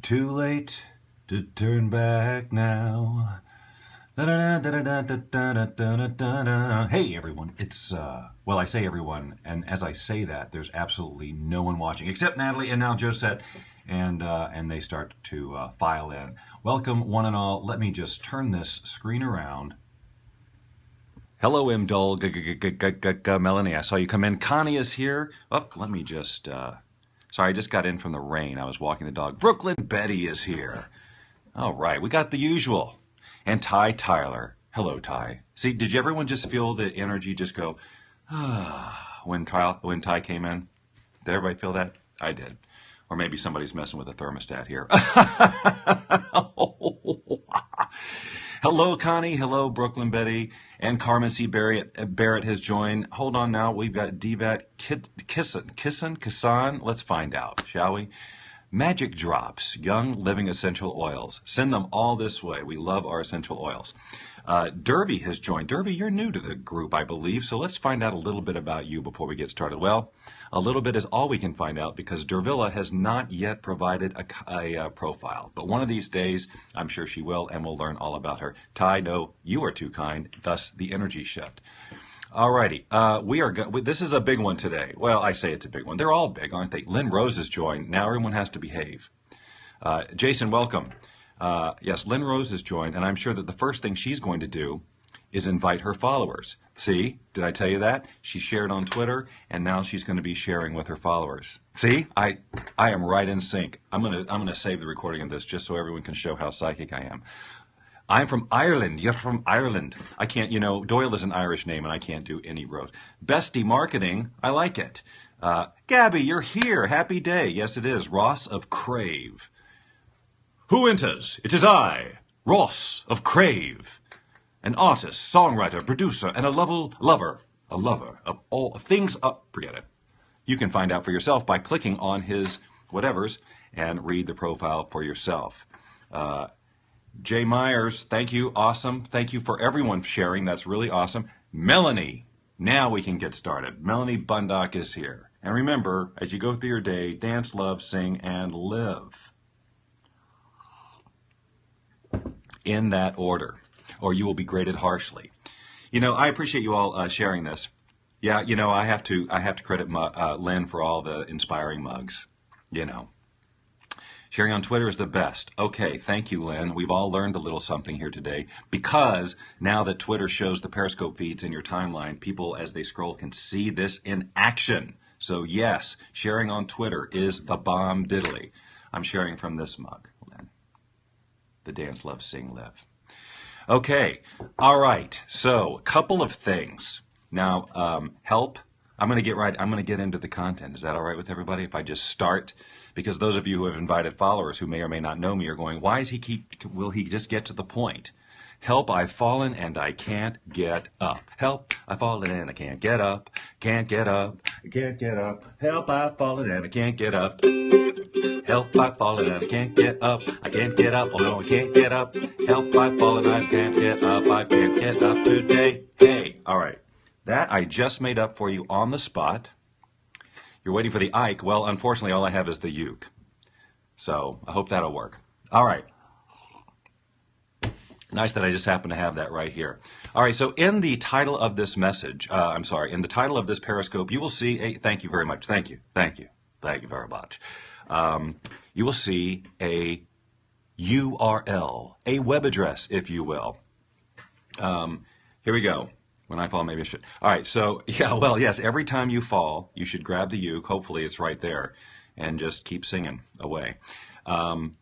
Too late to turn back now. Hey everyone, it's well, I say everyone, and as I say that, there's absolutely no one watching except Natalie and now Josette, and they start to file in. Welcome one and all. Let me just turn this screen around. Hello, M. Dull, Melanie. I saw you come in. Connie is here. Oh, let me just. Sorry, I just got in from the rain. I was walking the dog. Brooklyn Betty is here. All right, we got the usual. And Ty Tyler. Hello, Ty. See, did everyone just feel the energy just go, when Ty came in? Did everybody feel that? I did. Or maybe somebody's messing with the thermostat here. Hello, Connie. Hello, Brooklyn Betty. And Carmen C. Barrett has joined. Hold on now. We've got Dvat Kissan. Let's find out, shall we? Magic Drops, Young Living Essential Oils. Send them all this way. We love our essential oils. Derby has joined. Derby, you're new to the group, I believe, so let's find out a little bit about you before we get started. Well, a little bit is all we can find out because Dervilla has not yet provided a profile. But one of these days, I'm sure she will, and we'll learn all about her. Ty, no, you are too kind, thus the energy shift. Alrighty, this is a big one today. Well, I say it's a big one. They're all big, aren't they? Lynn Rose has joined. Now everyone has to behave. Jason, welcome. Yes, Lynn Rose has joined, and I'm sure that the first thing she's going to do is invite her followers. See, did I tell you that? She shared on Twitter, and now she's going to be sharing with her followers. See, I am right in sync. I'm gonna save the recording of this just so everyone can show how psychic I am. I'm from Ireland. You're from Ireland. I can't, Doyle is an Irish name, and I can't do any Rose. Bestie Marketing, I like it. Gabby, you're here. Happy day. Yes, it is. Ross of Crave. Who enters? It is I, Ross of Crave. An artist, songwriter, producer, and a lover of all things. Forget it. You can find out for yourself by clicking on his whatevers and read the profile for yourself. Jay Myers, thank you. Awesome. Thank you for everyone sharing. That's really awesome. Melanie, now we can get started. Melanie Bundock is here. And remember, as you go through your day, dance, love, sing, and live. In that order, or you will be graded harshly. I appreciate you all sharing this. Yeah, I have to credit Lynn for all the inspiring mugs. Sharing on Twitter is the best. Okay, thank you, Lynn. We've all learned a little something here today because now that Twitter shows the Periscope feeds in your timeline, people as they scroll can see this in action. So yes, sharing on Twitter is the bomb diddly. I'm sharing from this mug, Lynn. The dance, love, sing, live. Okay, all right. So, a couple of things. Now, help. I'm going to get into the content. Is that all right with everybody if I just start? Because those of you who have invited followers who may or may not know me are going, will he just get to the point? Help, I've fallen and I can't get up. Help, I've fallen and I can't get up. Can't get up, I can't get up. Help, I've fallen and I can't get up. Help, I've fallen and I can't get up. I can't get up, oh no, I can't get up. Help, I've fallen, I can't get up. I can't get up today. Hey, all right. That I just made up for you on the spot. You're waiting for the Ike. Well, unfortunately, all I have is the uke. So I hope that'll work. All right. Nice that I just happen to have that right here. All right, so in the title of this message, in the title of this Periscope, you will see thank you very much. Thank you very much. You will see a URL, a web address, if you will. Here we go. When I fall, maybe I should. All right, so, yes, every time you fall, you should grab the uke. Hopefully it's right there, and just keep singing away. See,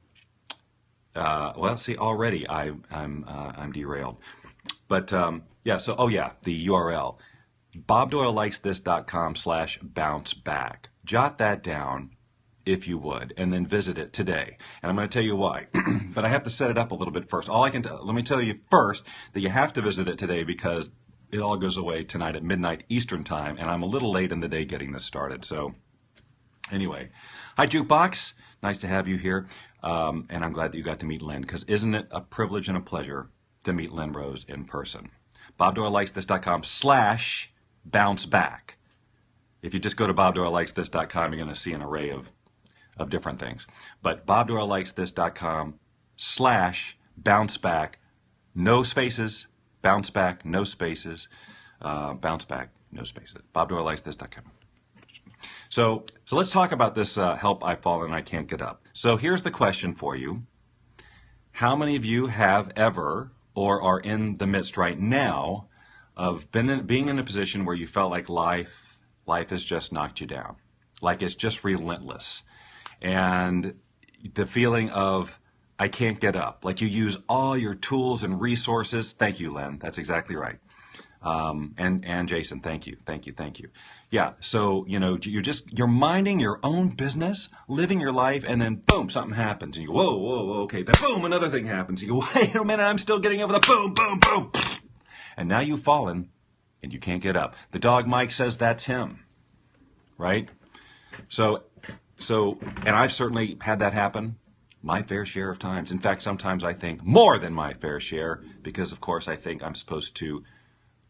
already I'm derailed. But, the URL, bobdoylelikesthis.com/bounceback. Jot that down, if you would, and then visit it today. And I'm going to tell you why. But I have to set it up a little bit first. Let me tell you first that you have to visit it today because it all goes away tonight at midnight Eastern time, and I'm a little late in the day getting this started. So, anyway. Hi, Jukebox. Nice to have you here. And I'm glad that you got to meet Lynn, because isn't it a privilege and a pleasure to meet Lynn Rose in person? bobdoylelikesthis.com/bounceback. If you just go to bobdoylelikesthis.com, you're going to see an array of of different things. But bobdoylelikesthis.com/bounceback, no spaces, bounce back, no spaces, bounce back, no spaces. bobdoylelikesthis.com. So let's talk about this help I've fallen and I can't get up. So here's the question for you. How many of you have ever or are in the midst right now of being in a position where you felt like life has just knocked you down, like it's just relentless, and the feeling of I can't get up, like you use all your tools and resources. Thank you, Len. That's exactly right. And Jason, thank you. Yeah, so you're minding your own business, living your life, and then boom, something happens, and you go, whoa, okay, then boom, another thing happens. You go, wait a minute, I'm still getting over the boom, boom, boom, and now you've fallen, and you can't get up. The dog Mike says that's him, right? So, and I've certainly had that happen my fair share of times. In fact, sometimes I think more than my fair share, because of course I think I'm supposed to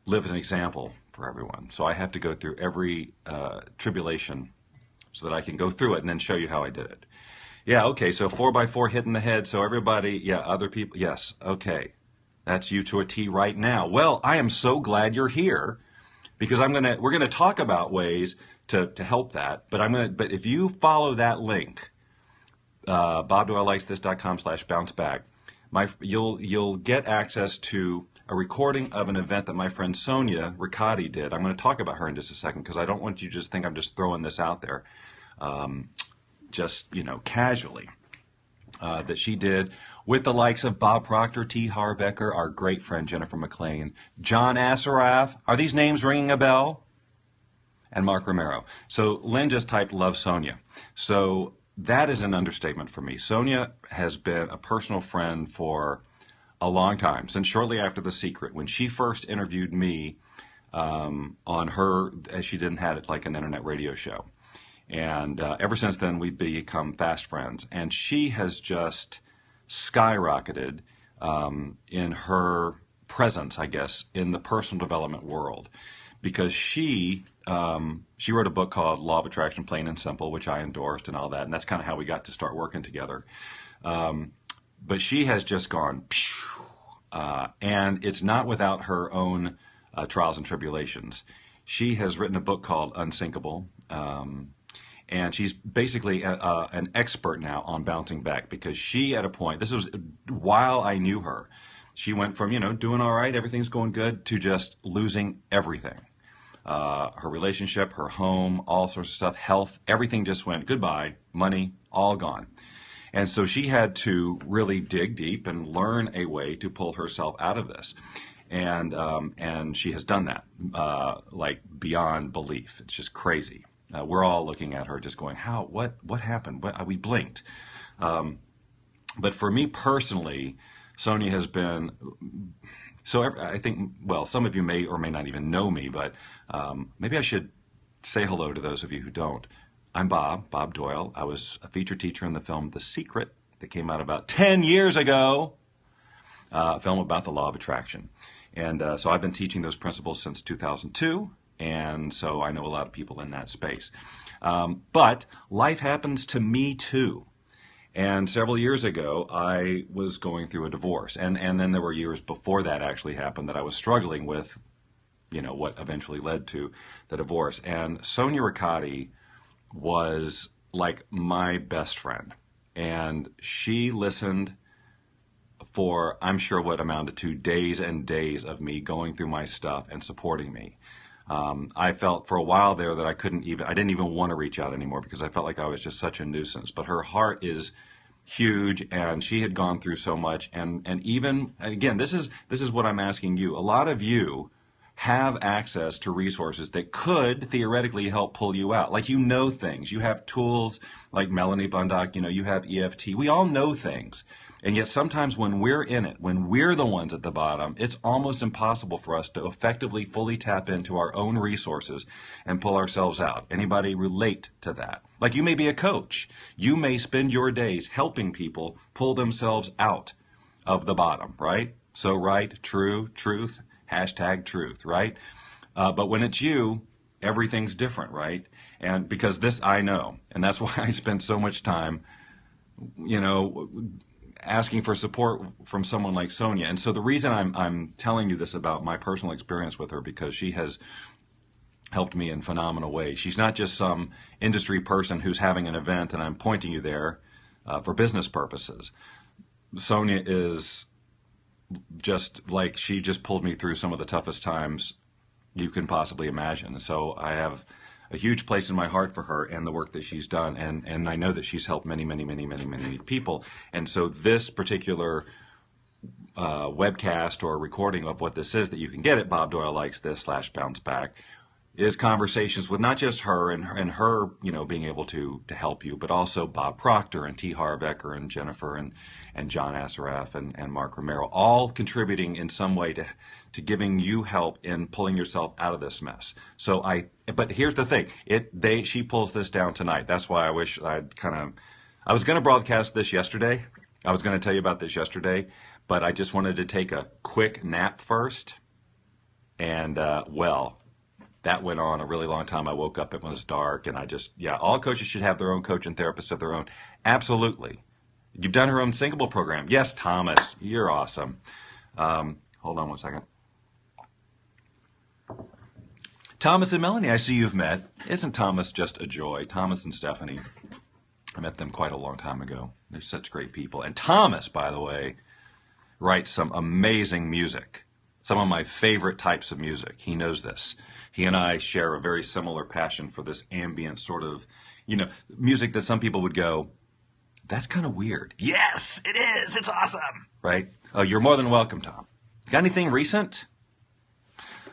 live as an example for everyone. So I have to go through every tribulation so that I can go through it and then show you how I did it. Yeah, okay, so 4x4 hitting the head, so everybody, yeah, other people, yes, okay. That's you to a T right now. Well, I am so glad you're here because we're gonna talk about ways to help that, but if you follow that link, bobdoylelikesthis.com/bounceback, you'll get access to a recording of an event that my friend Sonia Riccati did. I'm going to talk about her in just a second because I don't want you to just think I'm just throwing this out there, casually, that she did with the likes of Bob Proctor, T. Harbecker, our great friend Jennifer McLean, John Assaraf. Are these names ringing a bell? And Mark Romero. So Lynn just typed love Sonia. So that is an understatement for me. Sonia has been a personal friend for a long time, since shortly after The Secret, when she first interviewed me on her, as she didn't have it like an internet radio show. And ever since then, we've become fast friends. And she has just skyrocketed in her presence, I guess, in the personal development world. Because she wrote a book called Law of Attraction, Plain and Simple, which I endorsed and all that. And that's kind of how we got to start working together. But she has just gone, and it's not without her own trials and tribulations. She has written a book called Unsinkable, and she's basically an expert now on bouncing back because she, at a point, this was while I knew her, she went from, doing all right, everything's going good, to just losing everything. Her relationship, her home, all sorts of stuff, health, everything just went goodbye, money, all gone. And so she had to really dig deep and learn a way to pull herself out of this. And she has done that, like beyond belief. It's just crazy. We're all looking at her just going, what happened? We blinked. But for me personally, Sonia has been, I think, well, some of you may or may not even know me, but maybe I should say hello to those of you who don't. I'm Bob Doyle. I was a featured teacher in the film The Secret that came out about 10 years ago, a film about the law of attraction. And so I've been teaching those principles since 2002, and so I know a lot of people in that space. But life happens to me too. And several years ago, I was going through a divorce. And then there were years before that actually happened that I was struggling with, what eventually led to the divorce. And Sonia Riccati was like my best friend, and she listened for, I'm sure, what amounted to days and days of me going through my stuff and supporting me. I felt for a while there that I didn't even want to reach out anymore because I felt like I was just such a nuisance. But her heart is huge, and she had gone through so much. And even, again, this is what I'm asking you. A lot of you have access to resources that could theoretically help pull you out. Like, things. You have tools like Melanie Bundock, you have EFT. We all know things. And yet sometimes when we're in it, when we're the ones at the bottom, it's almost impossible for us to effectively fully tap into our own resources and pull ourselves out. Anybody relate to that? Like, you may be a coach. You may spend your days helping people pull themselves out of the bottom, right? So right, true, truth, #truth, right? But when it's you, everything's different, right? And because this I know, and that's why I spent so much time, you know, asking for support from someone like Sonia. And so the reason I'm telling you this about my personal experience with her, because she has helped me in phenomenal ways. She's not just some industry person who's having an event and I'm pointing you there for business purposes. Sonia is just like, she just pulled me through some of the toughest times you can possibly imagine. So I have a huge place in my heart for her and the work that she's done, and I know that she's helped many, many, many, many, many people. And so this particular webcast or recording of what this is that you can get at Bob Doyle Likes This /bounce back is conversations with not just her and her, you know, being able to help you, but also Bob Proctor and T. Harv Eker and Jennifer and John Assaraf and Mark Romero, all contributing in some way to giving you help in pulling yourself out of this mess. So but here's the thing, she pulls this down tonight. That's why I wish I was going to broadcast this yesterday. I was going to tell you about this yesterday, but I just wanted to take a quick nap first. And, that went on a really long time. I woke up, it was dark, and all coaches should have their own coach and therapist of their own. Absolutely. You've done her own Syncable program. Yes, Thomas, you're awesome. Hold on one second. Thomas and Melanie, I see you've met. Isn't Thomas just a joy? Thomas and Stephanie, I met them quite a long time ago. They're such great people. And Thomas, by the way, writes some amazing music. Some of my favorite types of music. He knows this. He and I share a very similar passion for this ambient sort of, you know, music that some people would go, that's kind of weird. Yes, it is. It's awesome. Right? You're more than welcome, Tom. Got anything recent?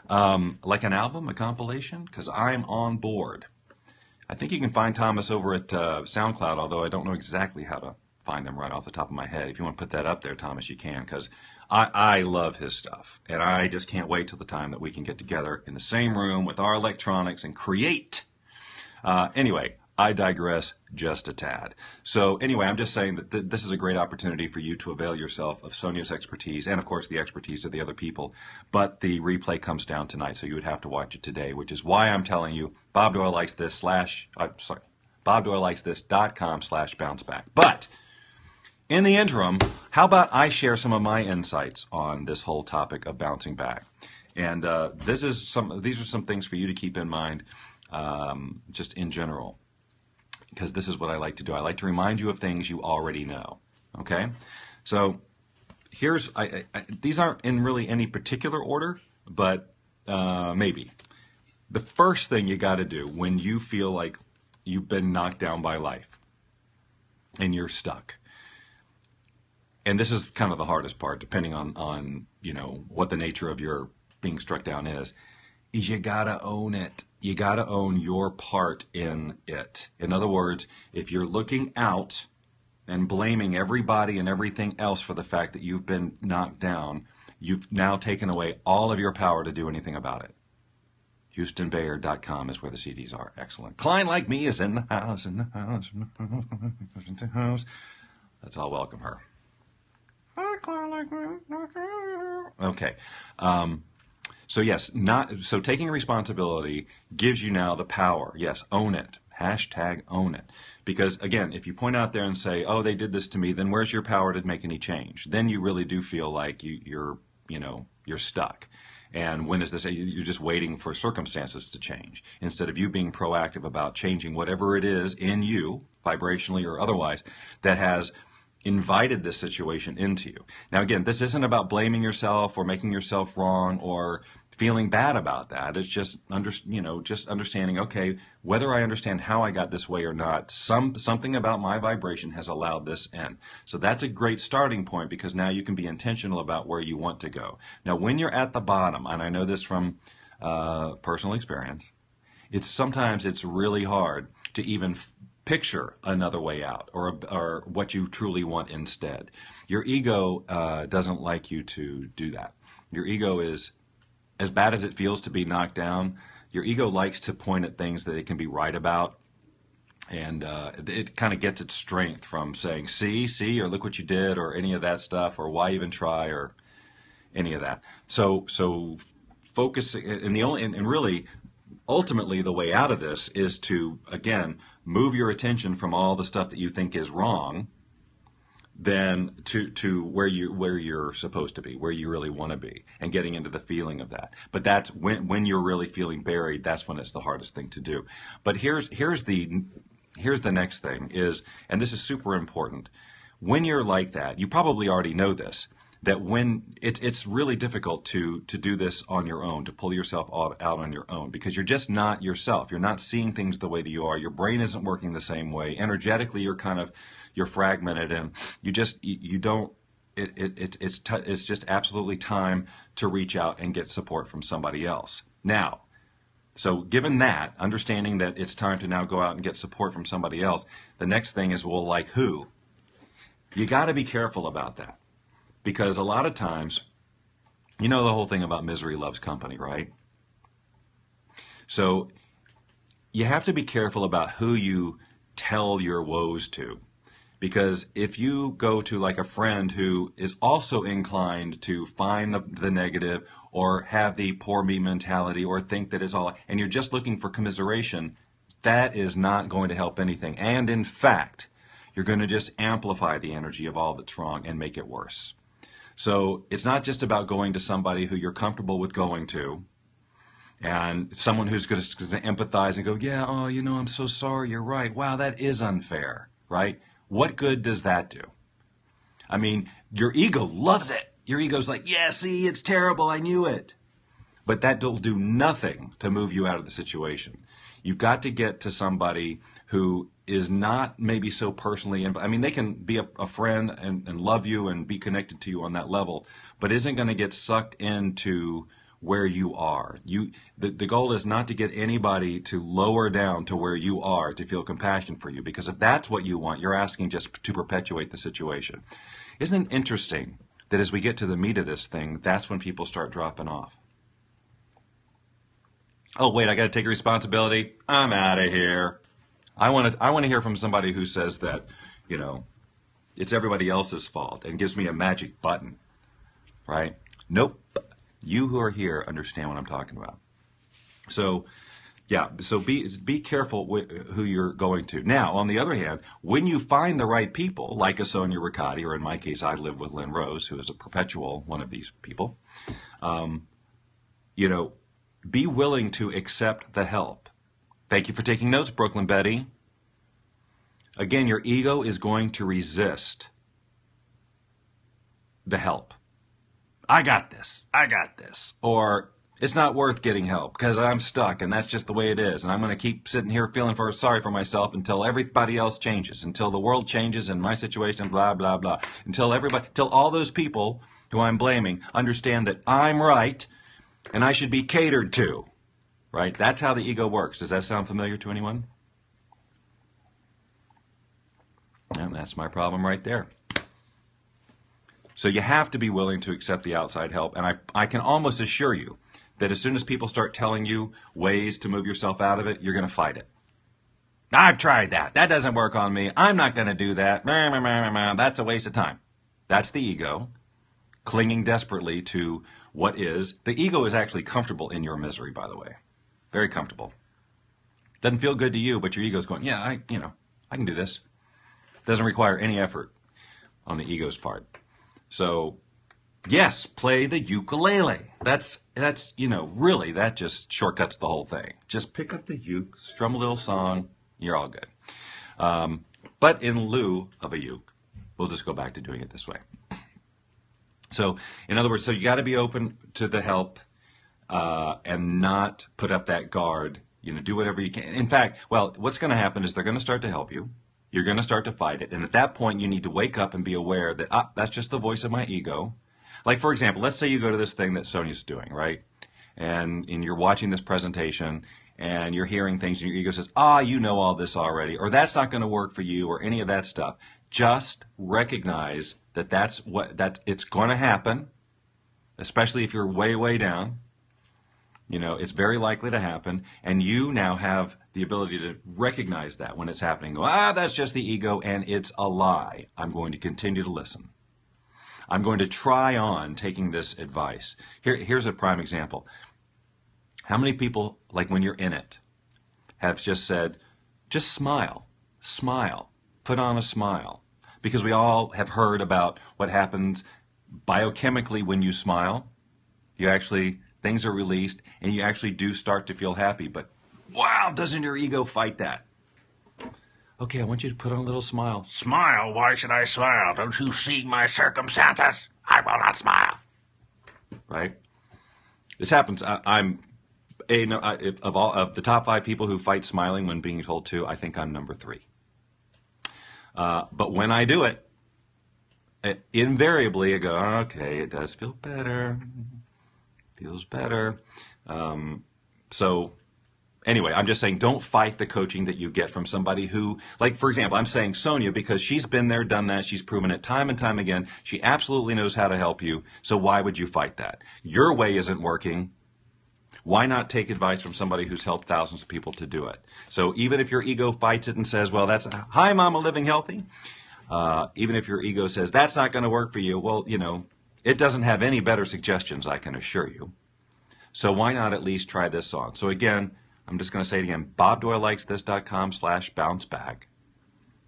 Like an album, a compilation? Because I'm on board. I think you can find Thomas over at SoundCloud, although I don't know exactly how to find him right off the top of my head. If you want to put that up there, Thomas, you can, because I love his stuff, and I just can't wait till the time that we can get together in the same room with our electronics and create. Anyway, I digress just a tad. So anyway, I'm just saying that this is a great opportunity for you to avail yourself of Sonia's expertise and, of course, the expertise of the other people. But the replay comes down tonight, so you would have to watch it today, which is why I'm telling you Bob Doyle Likes This BobDoyleLikesThis.com/bounceback. But in the interim, how about I share some of my insights on this whole topic of bouncing back? And these are some things for you to keep in mind, just in general, because this is what I like to do. I like to remind you of things you already know. Okay, so here's these aren't in really any particular order, but maybe the first thing you got to do when you feel like you've been knocked down by life and you're stuck. And this is kind of the hardest part, depending on you know what the nature of your being struck down is you gotta own it. You gotta own your part in it. In other words, if you're looking out and blaming everybody and everything else for the fact that you've been knocked down, you've now taken away all of your power to do anything about it. HoustonBayard.com is where the CDs are. Excellent. Klein Like Me is in the house, in the house, in the house. Let's all welcome her. Okay. So yes, so taking responsibility gives you now the power. Yes, own it. Hashtag own it. Because again, if you point out there and say, oh, they did this to me, then where's your power to make any change? Then you really do feel like you're stuck. And when is this? You're just waiting for circumstances to change instead of you being proactive about changing whatever it is in you, vibrationally or otherwise, that has invited this situation into you. Now, again, this isn't about blaming yourself or making yourself wrong or feeling bad about that. It's just just understanding, okay, whether I understand how I got this way or not, something about my vibration has allowed this in. So that's a great starting point, because now you can be intentional about where you want to go. Now, when you're at the bottom, and I know this from personal experience, sometimes it's really hard to even picture another way out or what you truly want instead. Your ego doesn't like you to do that. Your ego is, as bad as it feels to be knocked down, your ego likes to point at things that it can be right about. And it kind of gets its strength from saying, see, or look what you did, or any of that stuff, or why even try, or any of that. So focus, and really, ultimately the way out of this is to, again, move your attention from all the stuff that you think is wrong, then to where you're supposed to be, where you really want to be, and getting into the feeling of that. But that's when you're really feeling buried, that's when it's the hardest thing to do. But here's the next thing is, and this is super important. When you're like that, you probably already know this, that when it's really difficult to do this on your own, to pull yourself out on your own, because you're just not yourself. You're not seeing things the way that you are. Your brain isn't working the same way. Energetically, you're fragmented, and you don't. It's just absolutely time to reach out and get support from somebody else. Now, so given that, understanding that it's time to now go out and get support from somebody else, the next thing is, well, like who? You got to be careful about that. Because a lot of times, you know the whole thing about misery loves company, right? So you have to be careful about who you tell your woes to. Because if you go to like a friend who is also inclined to find the negative or have the poor me mentality or think that it's all, and you're just looking for commiseration, that is not going to help anything. And in fact, you're going to just amplify the energy of all that's wrong and make it worse. So it's not just about going to somebody who you're comfortable with going to, and someone who's going to empathize and go, yeah, oh, I'm so sorry, you're right. Wow, that is unfair, right? What good does that do? I mean, your ego loves it. Your ego's like, yeah, see, it's terrible, I knew it. But that will do nothing to move you out of the situation. You've got to get to somebody who is not maybe so personally, I mean, they can be a friend and love you and be connected to you on that level, but isn't going to get sucked into where you are. The goal is not to get anybody to lower down to where you are to feel compassion for you, because if that's what you want, you're asking just to perpetuate the situation. Isn't it interesting that as we get to the meat of this thing, that's when people start dropping off? Oh, wait, I got to take responsibility. I'm out of here. I want to hear from somebody who says that, it's everybody else's fault and gives me a magic button, right? Nope. You who are here understand what I'm talking about. So, yeah, so be careful who you're going to. Now, on the other hand, when you find the right people, like a Sonia Riccati, or in my case, I live with Lynn Rose, who is a perpetual one of these people, be willing to accept the help. Thank you for taking notes, Brooklyn Betty. Again, your ego is going to resist the help. I got this. Or it's not worth getting help because I'm stuck and that's just the way it is. And I'm going to keep sitting here feeling sorry for myself until everybody else changes, until the world changes and my situation, blah, blah, blah. Until all those people who I'm blaming understand that I'm right and I should be catered to. Right? That's how the ego works. Does that sound familiar to anyone? And that's my problem right there. So you have to be willing to accept the outside help. And I can almost assure you that as soon as people start telling you ways to move yourself out of it, you're going to fight it. I've tried that. That doesn't work on me. I'm not going to do that. That's a waste of time. That's the ego clinging desperately to what is. The ego is actually comfortable in your misery, by the way. Very comfortable. Doesn't feel good to you, but your ego's going, yeah, I can do this. Doesn't require any effort on the ego's part. So, yes, play the ukulele. That's really, that just shortcuts the whole thing. Just pick up the uke, strum a little song, you're all good. But in lieu of a uke, we'll just go back to doing it this way. So, in other words, you got to be open to the help. And not put up that guard, do whatever you can. In fact, what's going to happen is they're going to start to help you. You're going to start to fight it. And at that point, you need to wake up and be aware that, that's just the voice of my ego. Like, for example, let's say you go to this thing that Sonia's doing, right? And you're watching this presentation and you're hearing things and your ego says, you know all this already, or that's not going to work for you, or any of that stuff. Just recognize that it's going to happen, especially if you're way, way down. It's very likely to happen, and you now have the ability to recognize that when it's happening. Go, that's just the ego, and it's a lie. I'm going to continue to listen. I'm going to try on taking this advice. Here's a prime example. How many people, like when you're in it, have just said, just smile, smile, put on a smile? Because we all have heard about what happens biochemically when you smile. You actually, things are released and you actually do start to feel happy. But wow, doesn't your ego fight that? Okay, I want you to put on a little smile. Smile? Why should I smile? Don't you see my circumstances? I will not smile. Right? This happens. Of all of the top 5 people who fight smiling when being told to, I think I'm number 3. But when I do it, invariably I go, okay, it does feel better. Feels better. So anyway, I'm just saying, don't fight the coaching that you get from somebody who, like, for example, I'm saying Sonia because she's been there, done that. She's proven it time and time again. She absolutely knows how to help you. So why would you fight that? Your way isn't working. Why not take advice from somebody who's helped thousands of people to do it? So even if your ego fights it and says, well, that's, hi, Mama Living Healthy. Even if your ego says, that's not going to work for you, well, you know, it doesn't have any better suggestions, I can assure you. So why not at least try this on? So again, I'm just going to say it again, bobdoylelikethis.com/bounceback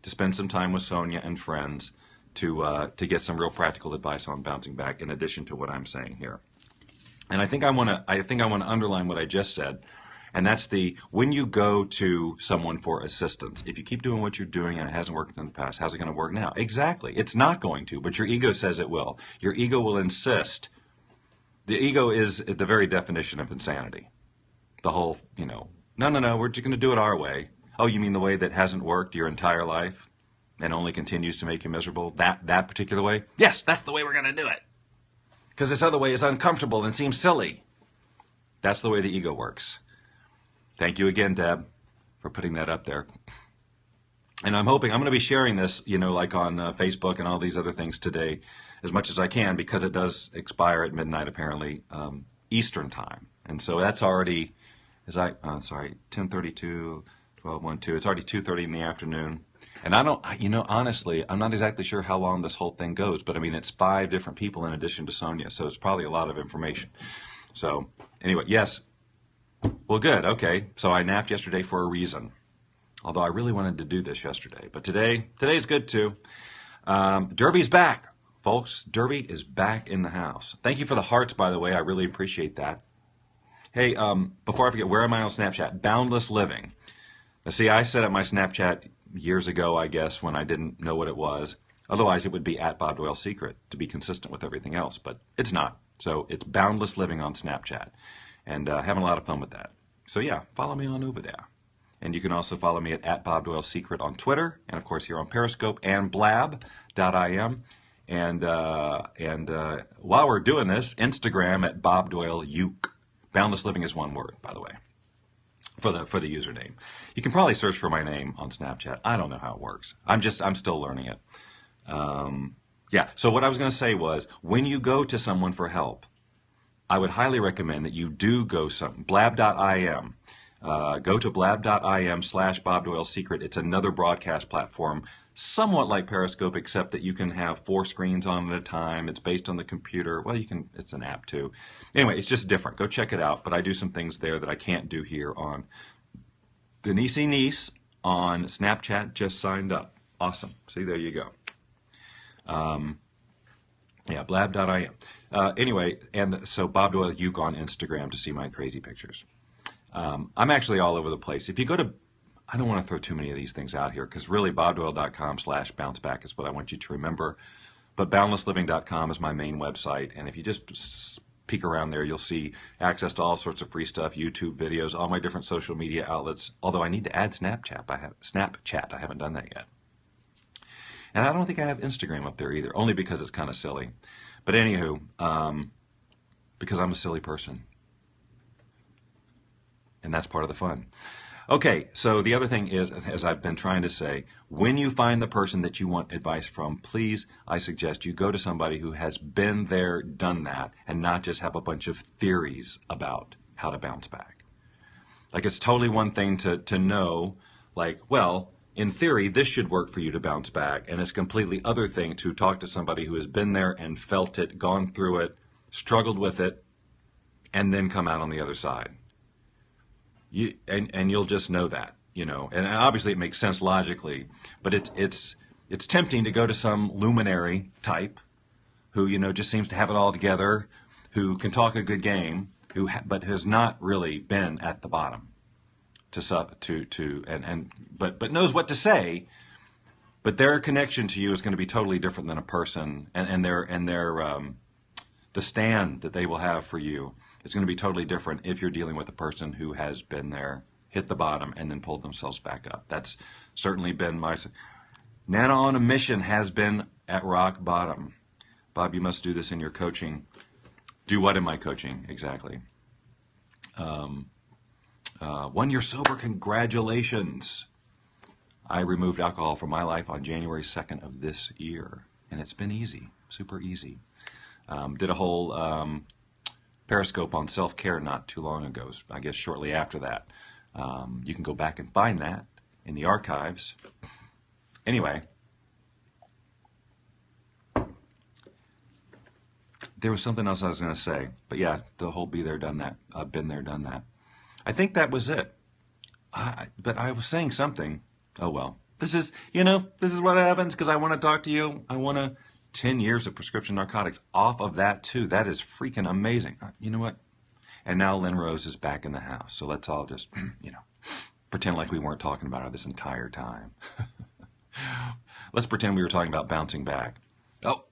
to spend some time with Sonia and friends to get some real practical advice on bouncing back in addition to what I'm saying here. And I think I want to underline what I just said, and that's when you go to someone for assistance, if you keep doing what you're doing and it hasn't worked in the past, how's it going to work now? Exactly. It's not going to, but your ego says it will. Your ego will insist. The ego is the very definition of insanity. The whole, no, we're just going to do it our way. Oh, you mean the way that hasn't worked your entire life and only continues to make you miserable? That particular way? Yes, that's the way we're going to do it. Because this other way is uncomfortable and seems silly. That's the way the ego works. Thank you again, Deb, for putting that up there. And I'm hoping, I'm going to be sharing this, like on Facebook and all these other things today as much as I can, because it does expire at midnight, apparently, Eastern time. And so that's already, 10:32, 12:12. It's already 2:30 in the afternoon. And honestly, I'm not exactly sure how long this whole thing goes, but I mean, it's 5 different people in addition to Sonia, so it's probably a lot of information. So anyway, yes. Well, good. Okay. So I napped yesterday for a reason, although I really wanted to do this yesterday, but today's good too. Derby's back, folks. Derby is back in the house. Thank you for the hearts, by the way. I really appreciate that. Hey, before I forget, where am I on Snapchat? Boundless Living. Now, see, I set up my Snapchat years ago, I guess, when I didn't know what it was. Otherwise, it would be at Bob Doyle Secret to be consistent with everything else, but it's not. So it's Boundless Living on Snapchat, and having a lot of fun with that. So yeah, follow me on over there. And you can also follow me at Bob Doyle Secret on Twitter, and of course here on Periscope and blab.im. And while we're doing this, Instagram at Bob Doyle Uke. Boundless Living is one word, by the way, for the username. You can probably search for my name on Snapchat. I don't know how it works. I'm still learning it. Yeah. So what I was going to say was, when you go to someone for help, I would highly recommend that you do go blab.im. Go to blab.im/Bob Doyle Secret. It's another broadcast platform, somewhat like Periscope, except that you can have 4 screens on at a time. It's based on the computer. Well, it's an app too. Anyway, it's just different. Go check it out. But I do some things there that I can't do here on Denise Niece on Snapchat. Just signed up. Awesome. See, there you go. Yeah, blab.im. Anyway, and so Bob Doyle Uke on Instagram to see my crazy pictures. I'm actually all over the place. If you go to, I don't want to throw too many of these things out here, because really bobdoyle.com/bounceback is what I want you to remember. But boundlessliving.com is my main website, and if you just peek around there, you'll see access to all sorts of free stuff, YouTube videos, all my different social media outlets. Although I need to add Snapchat. I haven't done that yet. And I don't think I have Instagram up there either, only because it's kind of silly. But anywho, because I'm a silly person. And that's part of the fun. Okay, so the other thing is, as I've been trying to say, when you find the person that you want advice from, please, I suggest you go to somebody who has been there, done that, and not just have a bunch of theories about how to bounce back. Like, it's totally one thing to know, like, well, in theory, this should work for you to bounce back, and it's a completely other thing to talk to somebody who has been there and felt it, gone through it, struggled with it, and then come out on the other side. and you'll just know that, and obviously it makes sense logically, but it's tempting to go to some luminary type who just seems to have it all together, who can talk a good game, but has not really been at the bottom but knows what to say, but their connection to you is going to be totally different than a person, and the stand that they will have for you is going to be totally different if you're dealing with a person who has been there, hit the bottom, and then pulled themselves back up. That's certainly been my... Nana on a Mission has been at rock bottom. Bob, you must do this in your coaching. Do what in my coaching, exactly? 1 year sober, congratulations. I removed alcohol from my life on January 2nd of this year, and it's been easy, super easy. Did a whole Periscope on self-care not too long ago, I guess shortly after that. You can go back and find that in the archives. Anyway, there was something else I was going to say, but yeah, the whole be there, done that. Been there, done that. I think that was it. But I was saying something. Oh well. This is what happens because I want to talk to you. I want to 10 years of prescription narcotics off of that too. That is freaking amazing. You know what? And now Lynn Rose is back in the house. So let's all just, pretend like we weren't talking about her this entire time. Let's pretend we were talking about bouncing back. Oh,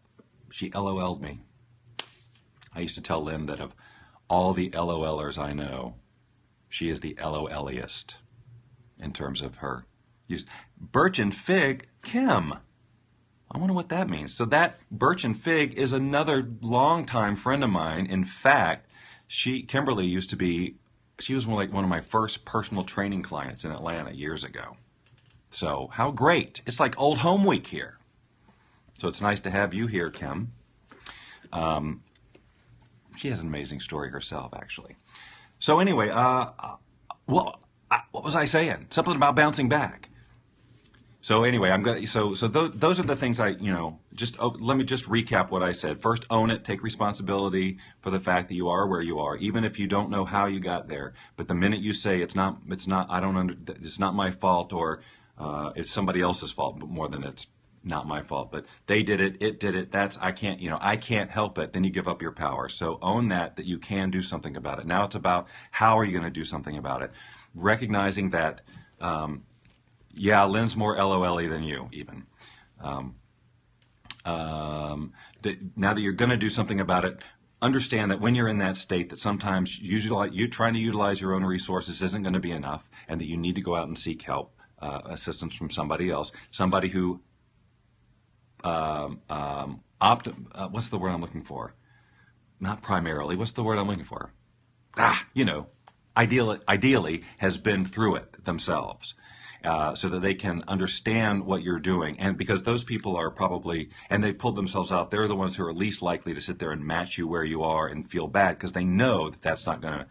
she LOL'd me. I used to tell Lynn that of all the LOLers I know, she is the LOLiest in terms of her use. Birch and Fig, Kim. I wonder what that means. So that Birch and Fig is another longtime friend of mine. In fact, Kimberly she was one of my first personal training clients in Atlanta years ago. So how great. It's like old home week here. So it's nice to have you here, Kim. She has an amazing story herself, actually. So anyway, what was I saying? Something about bouncing back. So anyway, those are the things let me just recap what I said. First, own it, take responsibility for the fact that you are where you are, even if you don't know how you got there. But the minute you say it's not my fault, or it's somebody else's fault, but more than it's not my fault, but they did it, it did it, I can't help it, then you give up your power. So own that you can do something about it. Now it's about how are you going to do something about it? Recognizing that, Lynn's more LOL-y than you, even. Now that you're going to do something about it, understand that when you're in that state, that sometimes you trying to utilize your own resources isn't going to be enough, and that you need to go out and seek help, assistance from somebody else, somebody who what's the word I'm looking for? Not primarily. What's the word I'm looking for? Ideally has been through it themselves, so that they can understand what you're doing. And because those people are probably, and they pulled themselves out, they're the ones who are least likely to sit there and match you where you are and feel bad because they know that that's not going to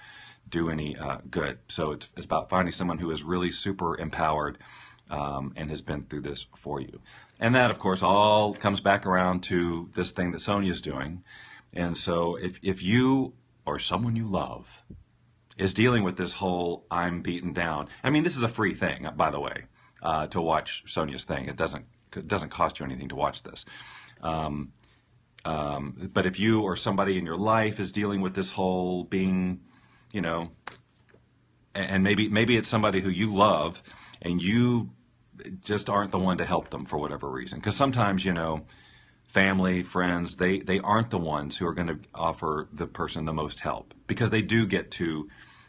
do any good. So it's about finding someone who is really super empowered and has been through this for you. And that, of course, all comes back around to this thing that Sonia's doing. And so if you or someone you love is dealing with this whole I'm beaten down. I mean, this is a free thing, by the way, to watch Sonia's thing. It doesn't cost you anything to watch this. But if you or somebody in your life is dealing with this whole being, and maybe it's somebody who you love and you just aren't the one to help them for whatever reason. Because sometimes, family, friends, they aren't the ones who are going to offer the person the most help because they do get to,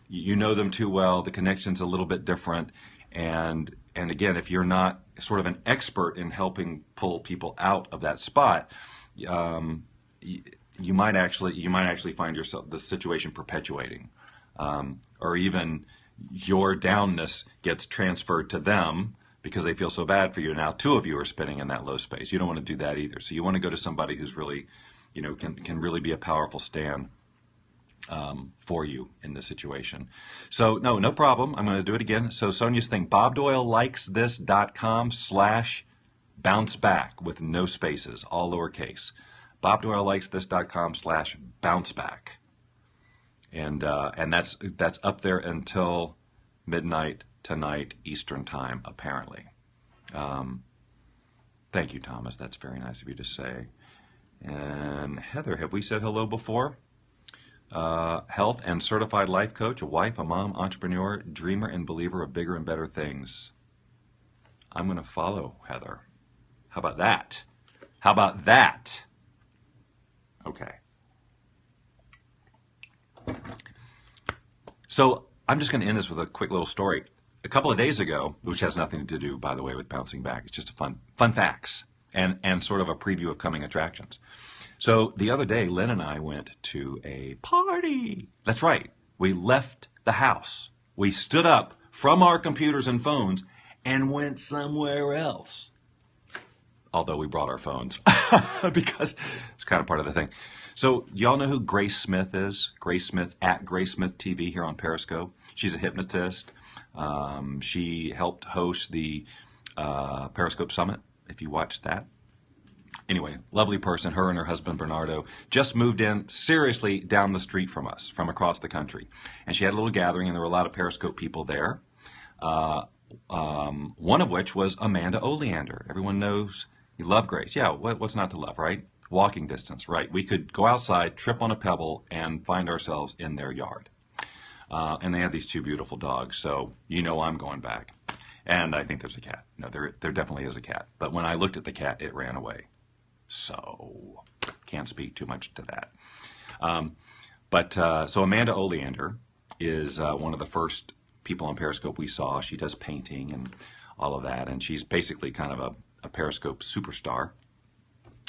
them too well, the connection's a little bit different. And again, if you're not sort of an expert in helping pull people out of that spot, you might actually find yourself the situation perpetuating, or even your downness gets transferred to them because they feel so bad for you. Now two of you are spinning in that low space. You don't want to do that either. So you want to go to somebody who's really, can really be a powerful stand for you in this situation. So no problem. I'm going to do it again. So Sonia's thing, bobdoylelikesthis.com/bounceback with no spaces, all lowercase. bobdoylelikesthis.com/bounceback. And that's up there until midnight tonight Eastern time, apparently. Thank you, Thomas. That's very nice of you to say. And Heather, have we said hello before? Health and certified life coach, a wife, a mom, entrepreneur, dreamer, and believer of bigger and better things. I'm going to follow Heather. How about that? How about that? Okay. So I'm just going to end this with a quick little story. A couple of days ago, which has nothing to do, by the way, with bouncing back. It's just a fun facts and sort of a preview of coming attractions. So the other day, Lynn and I went to a party. That's right. We left the house. We stood up from our computers and phones and went somewhere else. Although we brought our phones because it's kind of part of the thing. So y'all know who Grace Smith is? Grace Smith at Grace Smith TV here on Periscope. She's a hypnotist. She helped host the Periscope Summit, if you watched that. Anyway, lovely person. Her and her husband Bernardo just moved in seriously down the street from us, from across the country. And she had a little gathering, and there were a lot of Periscope people there. One of which was Amanda Oleander. Everyone knows you love Grace. Yeah, what's not to love, right? Walking distance, right? We could go outside, trip on a pebble, and find ourselves in their yard. And they have these two beautiful dogs, so you know I'm going back. And I think there's a cat. No, there definitely is a cat. But when I looked at the cat, it ran away. So can't speak too much to that. So Amanda Oleander is one of the first people on Periscope we saw. She does painting and all of that, and she's basically kind of a Periscope superstar.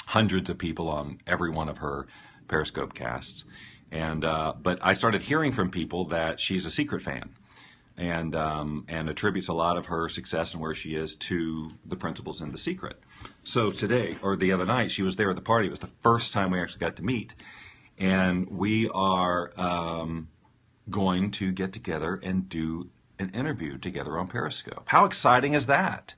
Hundreds of people on every one of her Periscope casts. But I started hearing from people that she's a Secret fan and attributes a lot of her success and where she is to the principles in The Secret. So today, or the other night, she was there at the party. It was the first time we actually got to meet. And we are going to get together and do an interview together on Periscope. How exciting is that?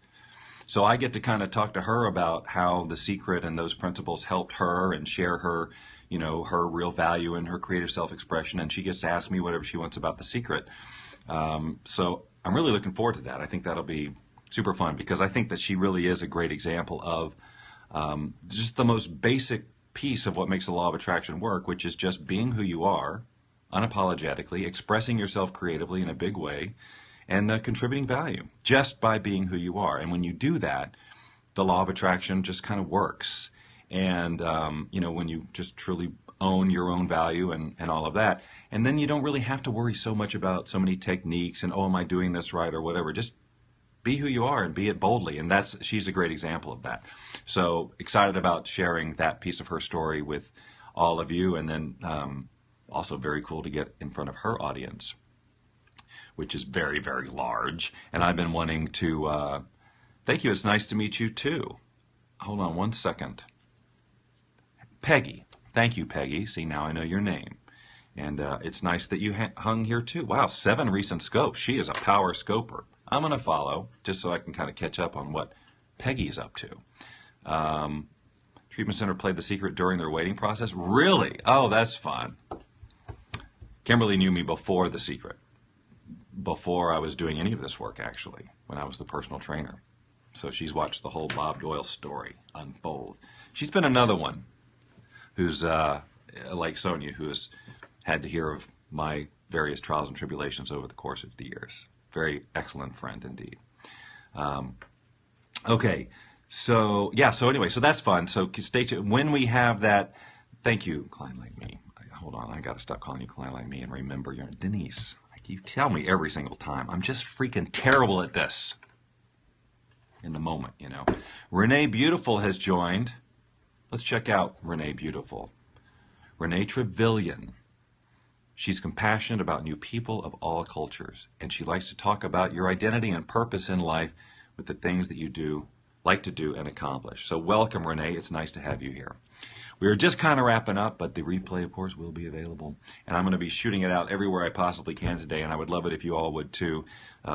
So I get to kind of talk to her about how The Secret and those principles helped her and share her, her real value and her creative self-expression. And she gets to ask me whatever she wants about The Secret. So I'm really looking forward to that. I think that'll be super fun because I think that she really is a great example of just the most basic piece of what makes the law of attraction work, which is just being who you are, unapologetically, expressing yourself creatively in a big way, and contributing value just by being who you are. And when you do that, the law of attraction just kind of works. And, when you just truly own your own value and all of that, and then you don't really have to worry so much about so many techniques and, am I doing this right or whatever. Just be who you are and be it boldly. And she's a great example of that. So excited about sharing that piece of her story with all of you. And then also very cool to get in front of her audience, which is very, very large. And I've been wanting to, thank you. It's nice to meet you too. Hold on one second. Peggy. Thank you, Peggy. See, now I know your name. And it's nice that you hung here too. Wow, 7 recent scopes. She is a power scoper. I'm going to follow just so I can kind of catch up on what Peggy's up to. Treatment Center played The Secret during their waiting process. Really? Oh, that's fun. Kimberly knew me before The Secret. Before I was doing any of this work, actually, when I was the personal trainer. So she's watched the whole Bob Doyle story unfold. She's been another one who's like Sonia, who has had to hear of my various trials and tribulations over the course of the years. Very excellent friend indeed. Okay, so anyway, so that's fun. So stay tuned. When we have that, thank you, Klein Like Me. Hold on, I got to stop calling you Klein Like Me and remember your Denise. You tell me every single time. I'm just freaking terrible at this. In the moment, Renee Beautiful has joined. Let's check out Renee Beautiful. Renee Trevelyan. She's compassionate about new people of all cultures, and she likes to talk about your identity and purpose in life with the things that you like to do and accomplish. So welcome, Renee. It's nice to have you here. We are just kind of wrapping up, but the replay, of course, will be available. And I'm going to be shooting it out everywhere I possibly can today, and I would love it if you all would too,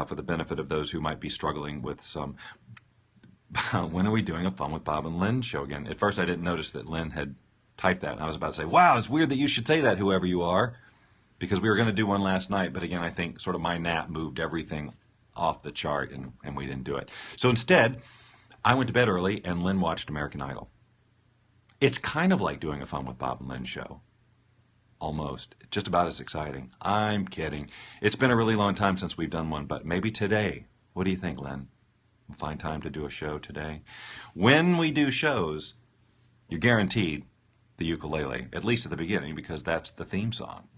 for the benefit of those who might be struggling with some. When are we doing a Fun with Bob and Lynn show again? At first, I didn't notice that Lynn had typed that, and I was about to say, wow, it's weird that you should say that, whoever you are, because we were going to do one last night, but again, I think sort of my nap moved everything off the chart, and we didn't do it. So instead, I went to bed early, and Lynn watched American Idol. It's kind of like doing a Fun with Bob and Lynn show. Almost. Just about as exciting. I'm kidding. It's been a really long time since we've done one, but maybe today. What do you think, Lynn? We'll find time to do a show today. When we do shows, you're guaranteed the ukulele, at least at the beginning, because that's the theme song.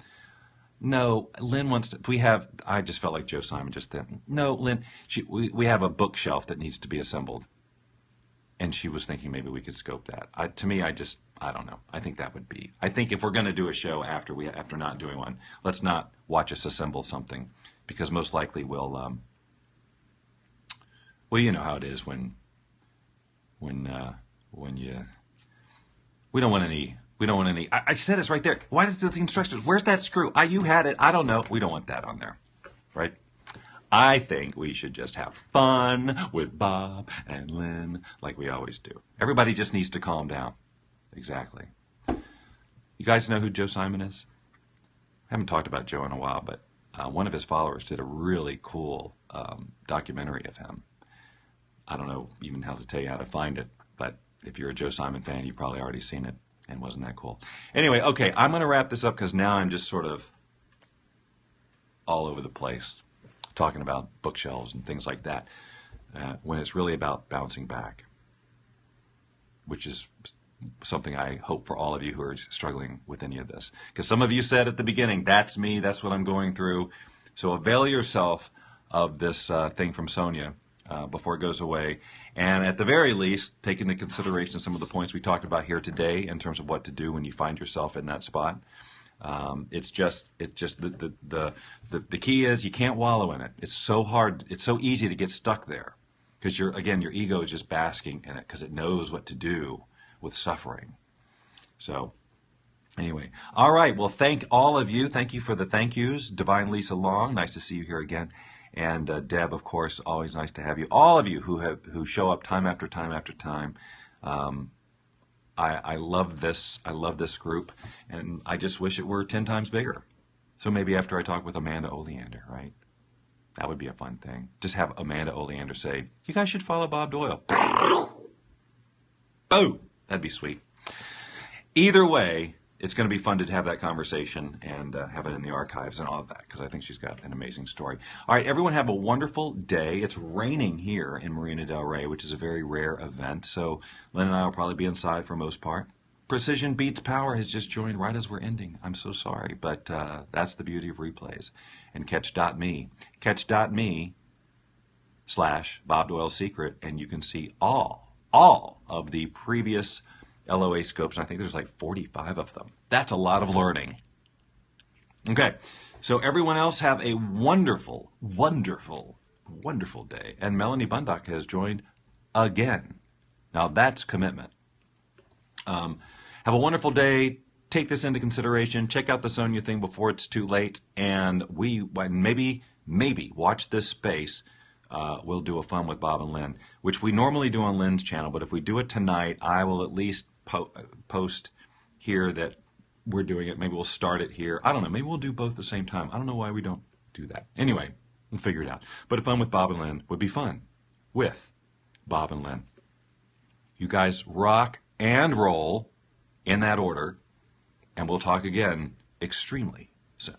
No, Lynn wants to. I just felt like Joe Simon just then. No, Lynn, we have a bookshelf that needs to be assembled. And she was thinking maybe we could scope that. I don't know. I think that would be. I think if we're going to do a show after not doing one, let's not watch us assemble something, because most likely we'll. Well, you know how it is when you. We don't want any. I said it's right there. Why does the instructions? Where's that screw? You had it. I don't know. We don't want that on there, right? I think we should just have fun with Bob and Lynn like we always do. Everybody just needs to calm down. Exactly. You guys know who Joe Simon is? I haven't talked about Joe in a while, but one of his followers did a really cool documentary of him. I don't know even how to tell you how to find it, but if you're a Joe Simon fan, you've probably already seen it, and wasn't that cool? Anyway, okay, I'm going to wrap this up because now I'm just sort of all over the place talking about bookshelves and things like that, when it's really about bouncing back, which is something I hope for all of you who are struggling with any of this. Because some of you said at the beginning, that's me, that's what I'm going through. So avail yourself of this thing from Sonia before it goes away. And at the very least, take into consideration some of the points we talked about here today in terms of what to do when you find yourself in that spot. It's just the key is you can't wallow in it. It's so hard. It's so easy to get stuck there because your ego is just basking in it because it knows what to do with suffering. So anyway, all right. Well, thank all of you. Thank you for the thank yous. Divine Lisa Long, nice to see you here again. And Deb, of course, always nice to have you. All of you who show up time after time after time. I love this. I love this group, and I just wish it were 10 times bigger. So maybe after I talk with Amanda Oleander, right? That would be a fun thing. Just have Amanda Oleander say, "You guys should follow Bob Doyle." Boom! That'd be sweet. Either way, it's going to be fun to have that conversation and have it in the archives and all of that, because I think she's got an amazing story. All right, everyone have a wonderful day. It's raining here in Marina del Rey, which is a very rare event, so Lynn and I will probably be inside for most part. Precision Beats Power has just joined right as we're ending. I'm so sorry, but that's the beauty of replays. And catch.me /Bob Doyle Secret, and you can see all of the previous LOA scopes, and I think there's like 45 of them. That's a lot of learning. Okay, so everyone else have a wonderful, wonderful, wonderful day. And Melanie Bundock has joined again. Now that's commitment. Have a wonderful day. Take this into consideration. Check out the Sonia thing before it's too late. And maybe watch this space. We'll do a Fun with Bob and Lynn, which we normally do on Lynn's channel. But if we do it tonight, I will at least post here that we're doing it. Maybe we'll start it here. I don't know. Maybe we'll do both at the same time. I don't know why we don't do that. Anyway, we'll figure it out. But a Fun with Bob and Lynn would be fun with Bob and Lynn. You guys rock and roll in that order, and we'll talk again extremely soon.